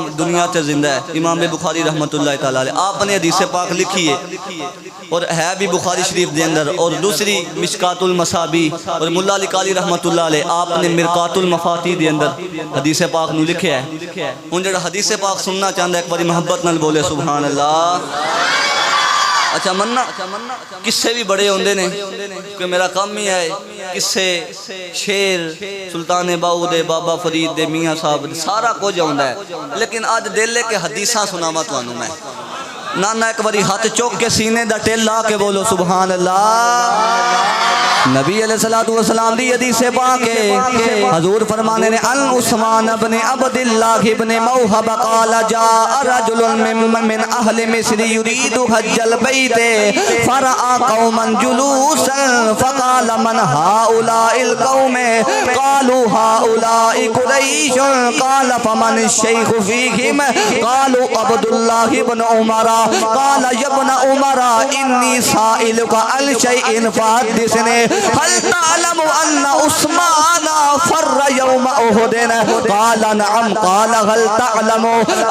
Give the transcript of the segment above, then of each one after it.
نام دنیا تے زندہ ہے، امام بخاری رحمۃ اللہ تعالی علیہ۔ آپ نے حدیث پاک لکھی ہے اور ہے بھی بخاری شریف دے اندر، اور دوسری مشکات المصابی اور ملا علی قاری رحمۃ اللہ علیہ آپ نے مرقات المفاتیح دے اندر حدیث پاک نو لکھیا ہے۔ ہن جڑا حدیث پاک سننا چاہندا ہے ایک باری محبت نال بولے سبحان اللہ۔ اچھا مننا قصے بھی بڑے ہوندے نے کہ میرا کام ہی ہے قصے، شیر، سلطان باؤ دے، بابا فرید دے، میاں صاحب دے، سارا کچھ ہوندا ہے، لیکن آج دل ہے کہ حدیثاں سناواں تانوں میں۔ نانا ایک باری ہاتھ چوک کے سینے دا ٹل لا کے بولو سبحان اللہ۔ نبی علیہ الصلوۃ والسلام دی حدیث پاک ہے، حضور فرمانے نے ان عثمان ابن عبد اللہ ابن موہب قال جاء رجل من اہل مصر يريد حج البيت فرأى قوما جلوسا فقال من هؤلاء القوم قالوا هؤلاء قريش قال فمن الشيخ فيهم قالوا عبد الله بن عمر قال يا ابن عمر إني سائلك عن شيء فحدثني هل تعلم أن عثمان فر يوم أحد قال نعم قال هل تعلم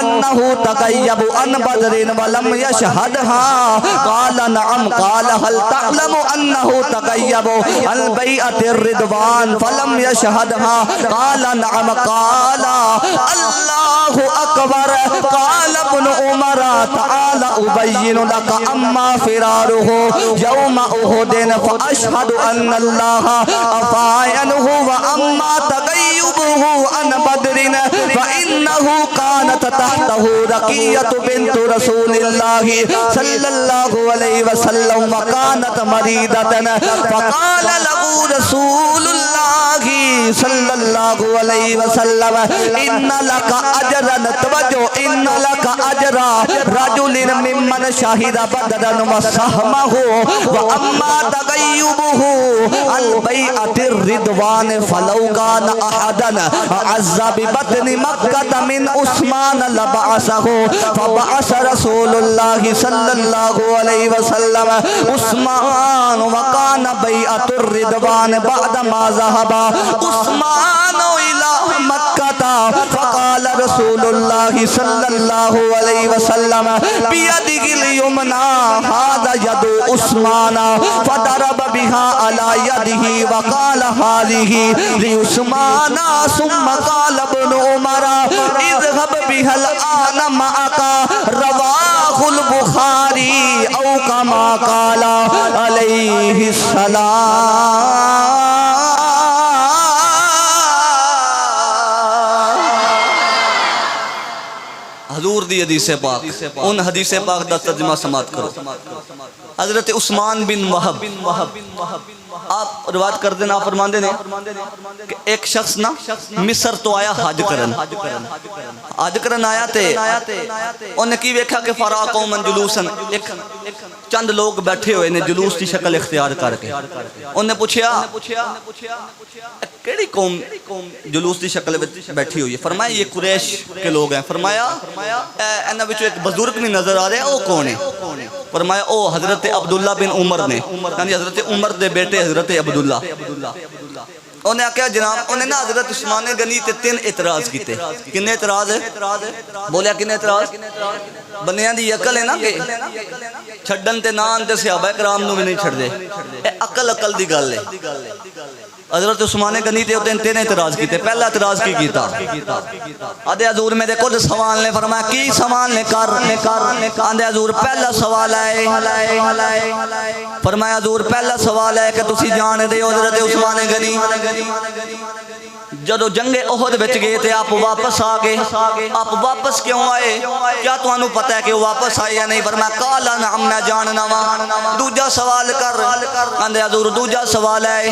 أنه تغيب عن بدر ولم يشهدها قال نعم قال هل تعلم أنه تغيب عن بيعة الرضوان فلم يشهدها قال نعم قال الله أكبر قال ابن عمر تعالى أبين لك أما فراره يوم أحد فأشهد أن الله أفاعنه وأما تغيبه عن بدر فإنه كانت تحته رقية بنت رسول الله صلى الله عليه وسلم وكانت مريضة فقال له رسول الله صلى الله عليه وسلم إن لك أجرا توجه إن لك أجرا رجل ممن شهد بدرا وسهمه وأما تغيبه عن بيعة الرضوان فلو كان أحدا أعز ببطن مكة من عثمان لبعثه فبعث رسول الله صلى الله عليه وسلم عثمان وكان بيعة الرضوان بعدما ذهب عثمان إلى مكة فقال رسول الله صلى الله عليه وسلم بيده اليمنى هذا يد عثمان فضرب بها على يده وقال هذه لعثمان ثم قال ابن عمر اذهب بها الآن معك رواه البخاري أو كما قال عليه السلام۔ حضور دی حدیث پاک، ان حدیث پاک دا ترجمہ سماعت کرو۔ حضرت عثمان بن وہب آپ روایت کر دینا، فرمان دینے کہ ایک شخص نا مصر تو آیا حج کرن آیا تے انہیں کی ویکھا کہ فرا قومن جلوسن، ایک چند لوگ بیٹھے ہوئے نے جلوس کی شکل اختیار کر کے، انہیں پوچھیا کیڑی قوم جلوس کی شکل بیٹھی ہوئی ہے؟ فرمایا یہ قریش کے لوگ ہیں۔ فرمایا انہاں وچوں ایک بزرگ نہیں نظر آ رہا ہے، وہ کون ہے؟ فرمایا او حضرت عبداللہ بن عمر نے، یعنی حضرت عمر دے بیٹے حضرت عبداللہ۔ انہیں کہا جناب، انہیں نا حضرت عثمان غنی تے 3 اعتراض کیتے۔ کنے اعتراض ہے؟ بولیا کنے اعتراض؟ بندیاں دی عقل ہے نا کہ چھڈن تے نان تے صحابہ کرام نو بھی نہیں چھڑ دے، اے عقل دی گل ہے۔ حضرت عثمان غنی تے 3 اعتراض کیتے۔ پہلا اعتراض کی کیتا؟ آدھے حضور میرے کچھ سوال نے۔ فرمایا کی سوال نے؟ کر آدھے حضور پہلا سوال ہے، فرمایا حضور پہلا سوال ہے کہ تسی جان دے حضرت عثمان غنی جدو جنگ احد بچ گئے تھے آپ واپس آ گئے، آپ واپس کیوں آئے؟ کیا تو انہوں پتہ ہے کہ وہ واپس آئے یا نہیں؟ فرمایا کالا نعم میں جاننا وا۔ دوجا سوال کر اندے حضور دوجا سوال ہے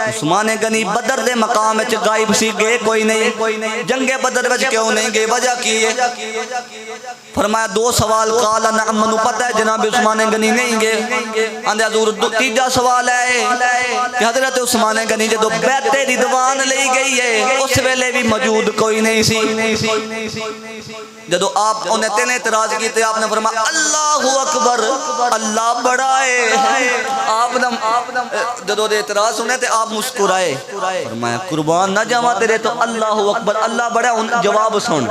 عثمان غنی بدر دے مقام وچ غائب سی، گئے کوئی نہیں، جنگ بدر وچ کیوں نہیں گئے، وجہ کی ہے؟ فرمایا 2 سوال کالا نعم منو پتہ ہے جناب عثمان غنی نہیں گئے۔ اندے حضور تیجا سوال ہے کہ حضرت عثمان غنی جدو بیعت رضوان لئی گئے گئی ہے اس ویلے بھی موجود کوئی نہیں سی جدو آپ انہیں تین اعتراض کیتے آپ نے فرمایا اللہ اکبر اللہ بڑا ہے آپ جدو دے اعتراض سنے تے آپ مسکرائے فرمایا قربان نہ جاواں تیرے تو اللہ اکبر اللہ بڑا ہے جواب سن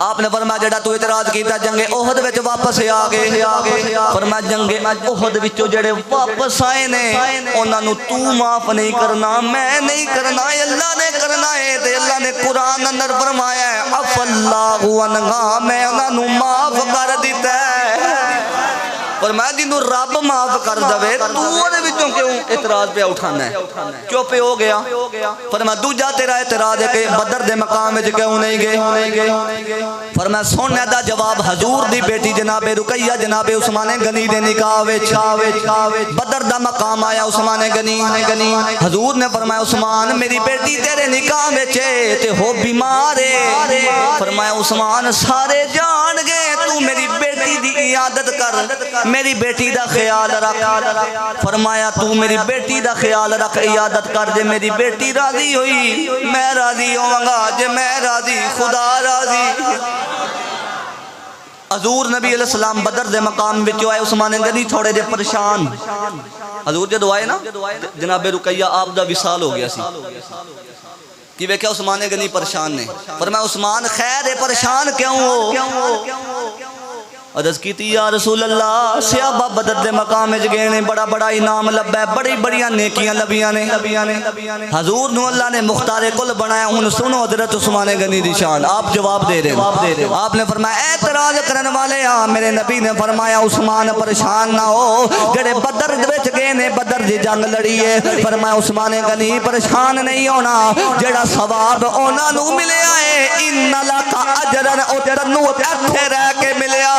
آپ نے فرمایا جڑا تو اعتراض کیتا جنگ احد وچ واپس آ گئے فرمایا جنگ احد وچوں جڑے واپس آئے نے انہاں نو تو معاف نہیں کرنا میں نہیں کرنا اللہ نے کرنا ہے تے اللہ نے قرآن اندر فرمایا ہے عف اللہ عنہا میں انہاں نو معاف کر دیتا ہے فرمایا جنوں رب معاف کر دے تو اودے وچوں کیوں اعتراض پہ اٹھانا ہے چپ ہو گیا فرمایا دوجا تیرا اعتراض ہے کہ بدر دے مقام وچ کیوں نہیں گئے فرمایا سن دا جواب حضور دی بیٹی جناب رقیہ جناب عثمان غنی دے نکاح وچ بدر دا مقام آیا عثمان غنی حضور نے فرمایا عثمان میری بیٹی تیرے نکاح وچ تے ہو بیمار ہے فرمایا عثمان سارے جان گئے تو میری بیٹی دی عیادت کر میری بیٹی دا خیال رکھ فرمایا تو میری بیٹی دا خیال رکھ عیادت کر دے میری بیٹی راضی ہوئی میں راضی ہوواں جے میں راضی خدا راضی حضور نبی علیہ السلام بدر دے مقام وچ آئے عثمان غنی تھوڑے جے پریشان حضور جدو آئے نا جناب رقیہ آپ دا وصال ہو گیا سی کہ ویکھیا عثمان غنی پریشان نے فرمایا عثمان خیر ہے پریشان کیوں ہو عرض کیتی یا رسول اللہ صحابہ بدر دے مقام وچ گئے نے بڑا بڑا انعام لبا ہے بڑی بڑیاں نیکیاں لبیاں نے حضور نو اللہ نے مختار کل بنایا ہن سنو حضرت عثمان غنی دی شان آپ جواب دے رہے ہیں آپ نے فرمایا اعتراض کرن والے میرے نبی نے فرمایا عثمان پریشان نہ ہو جڑے بدر وچ گئے نے بدر دی جنگ لڑی ہے فرمایا عثمان غنی پریشان نہیں ہونا جڑا ثواب انہاں نو ملیا ہے ان لک اجرا او تینو ایتھے رہ کے ملیا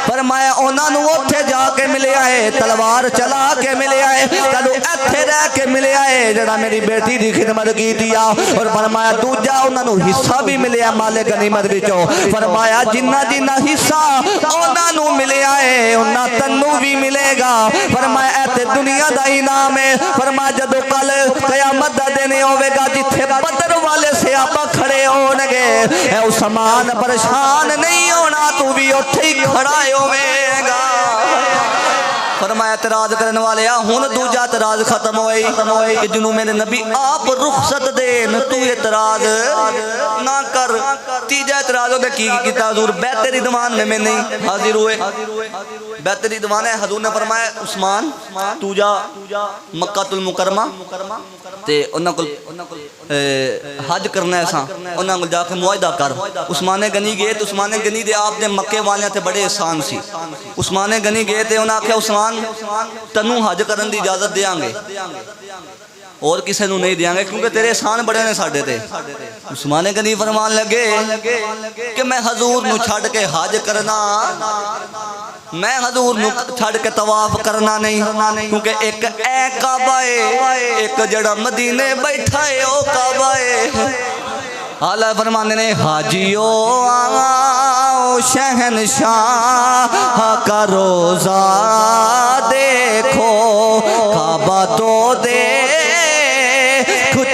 فرمایا انہاں نو اوتھے جا کے ملیا ہے تلوار چلا کے ملیا ہے تینو ایتھے رہ کے ملیا ہے جڑا میری بیٹی دی خدمت کیتی آ اور فرمایا دوجا انہاں نو حصہ بھی ملیا مال غنیمت وچوں فرمایا جنہ جنہ حصہ انہاں نو ملیا ہے انہاں تینو بھی ملے گا فرمایا اے تے دنیا دا انعام ہے فرمایا جدوں کل قیامت دا دن ہوے گا جتھے بدر والے صحابہ کھڑے ہون گے اے عثمان پریشان نہیں ہونا تو بھی اوتھے ہی کھڑا ہوے گا فرمایا اعتراض کرنے والے ہن دوجا اعتراض ختم ہوئی کہ جنوں میرے نبی آپ رخصت دین تو اعتراض نہ کر تیجا اعتراض ہو گیا کی کیتا حضور بیت رضوان میں نہیں حاضر ہوئے بیت رضوان ہے حضور نے فرمایا عثمان تو جا مکہ المکرمہ تے انہاں کول حج کرنا ہے سا انہاں کول جا کے معاہدہ کر عثمان غنی گئے تو عثمان غنی دے آپ دے مکے والیاں تے بڑے احسان سی عثمان غنی گئے تے انہاں آکھیا عثمان تنوں حج کرن دی اجازت دیاں گے اور کسے نو نہیں دیاں گے کیونکہ تیرے احسان بڑے نے ساڈے تے عثمان غنی فرمان لگے کہ میں حضور نو چھڈ کے حج کرنا میں حضور نو چھڈ کے طواف کرنا نہیں کیونکہ ایک اے کعبہ ہے ایک جڑا مدینے بیٹھا ہے او کعبہ ہے اعلیٰ فرمانے نے حاجیو آؤ شہنشاہ کا روزہ دیکھو کعبہ تو دیکھ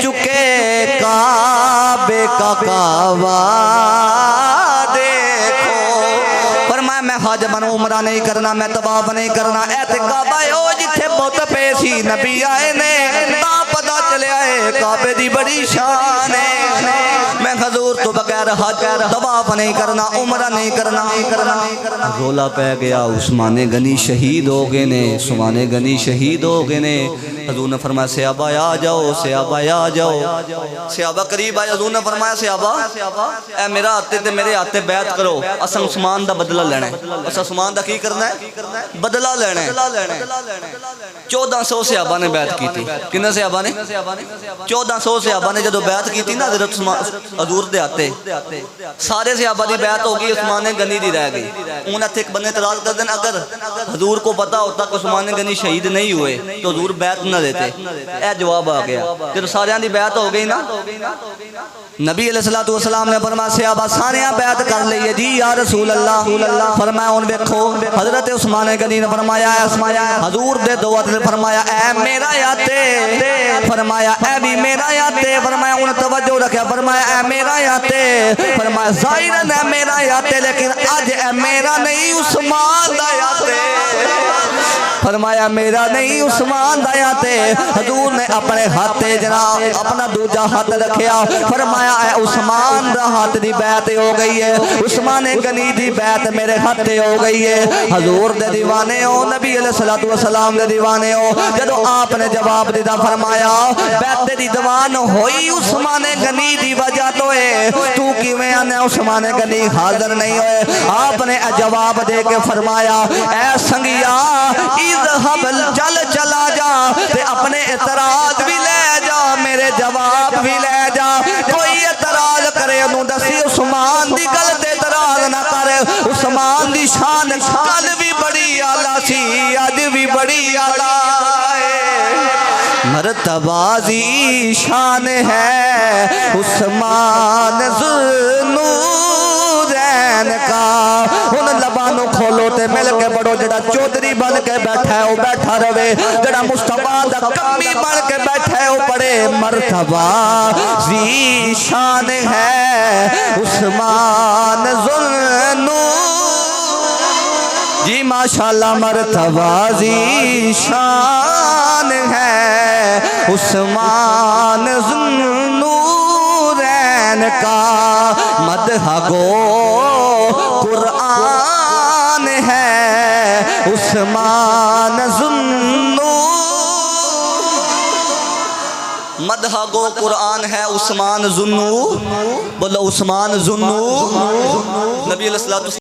چکے کعبے کا کعبہ دیکھو فرمایا میں حج بنو عمرہ نہیں کرنا میں طواف نہیں کرنا ایت کعبہ ہے او جتھے بہت پیسی نبی آئے نے تا پتہ چلے آئے کعبے دی بڑی شان ہے میں حضور تو بغیر حج طواف نہیں کرنا عمرہ نہیں کرنا رولا پہ گیا عثمان غنی شہید ہو گئے نے عثمان غنی شہید ہو گئے نے حضور نے فرمایا صحابہ آ جاؤ صحابہ آ جاؤ صحابہ قریب آئے حضور نے فرمایا صحابہ اے میرا ہاتھ تے میرے ہاتھ بیعت کرو اساں عثمان دا بدلہ لینا ہے اساں عثمان دا کی کرنا ہے بدلہ لینا ہے 1400 صحابہ نے بیعت کی تھی کتنے صحابہ نے 1400 صحابہ نے جدو بیعت کی تھی نا حضرت حضور دے آتے سارے صحابہ دی بیعت ہوگی عثمان غنی دی رہ گئی انہوں نے ایک بندے اعتراض کر دیں اگر حضور کو پتا ہوتا کہ عثمان غنی شہید نہیں ہوئے تو حضور بیعت نہ دیتے اے جواب آ گیا جب سارے دی بیعت ہو گئی نا نبی علیہ السلام نے فرمایا صحابہ سارے بیعت کر لئیے جی یا رسول اللہ فرمایا ان دیکھو حضرت عثمان غنی نے فرمایا حضور دے دعوت نے فرمایا اے میرا یاتے فرمایا اے بھی بھی میرا یاتے فرمایا انہیں توجہ رکھا فرمایا اے میرا یاتے فرمایا ظاہراً اے میرا یاتے لیکن آج اے میرا نہیں عثمان دا یاتے فرمایا میرا نہیں عثمان دا یاتے حضور نے اپنے ہاتھے جناب اپنا دوجا ہاتھ رکھیا فرمایا اے عثمان دا ہاتھ دی بیعت ہو گئی ہے عثمان غنی دی بیعت میرے ہاتھے ہو گئی ہے حضور دے دیوانے ہو نبی علیہ الصلوۃ والسلام دے دیوانے ہو جدو آپ نے جواب دیتا فرمایا بیعت دی دیوان ہوئی عثمان غنی دی وجہ تو ہے تو کیویں آنے عثمان غنی حاضر نہیں ہوئے آپ نے جواب دے کے فرمایا اے سنگیا اذهب چل چلا جا تے اپنے اعتراض بھی لے جا میرے جواب بھی لے جا کوئی اعتراض کرے انہوں دسی عثمان دی گل تے اعتراض نہ کرے عثمان دی شان کل بھی بڑی اعلیٰ سی آج بھی بڑی اعلیٰ ہے مرتبہ زی شان ہے عثمان ذوالنورین کا ان لبانوں کھولو تے مل کے بڑھو جڑا چودری بن کے بیٹھا ہے وہ بیٹھا رہے جڑا مصطفیٰ دا کمی بن کے بیٹھا ہے وہ پڑے مرتبہ زی شان ہے عثمان ذوالنور جی ماشاءاللہ مرتبہ زی شان ہے عثمان ذوالنورین کا مدح گو قرآن ہے عثمان ذوالنور مدح گو قرآن ہے عثمان ذوالنور بولو عثمان ذوالنور نبی علیہ الصلوۃ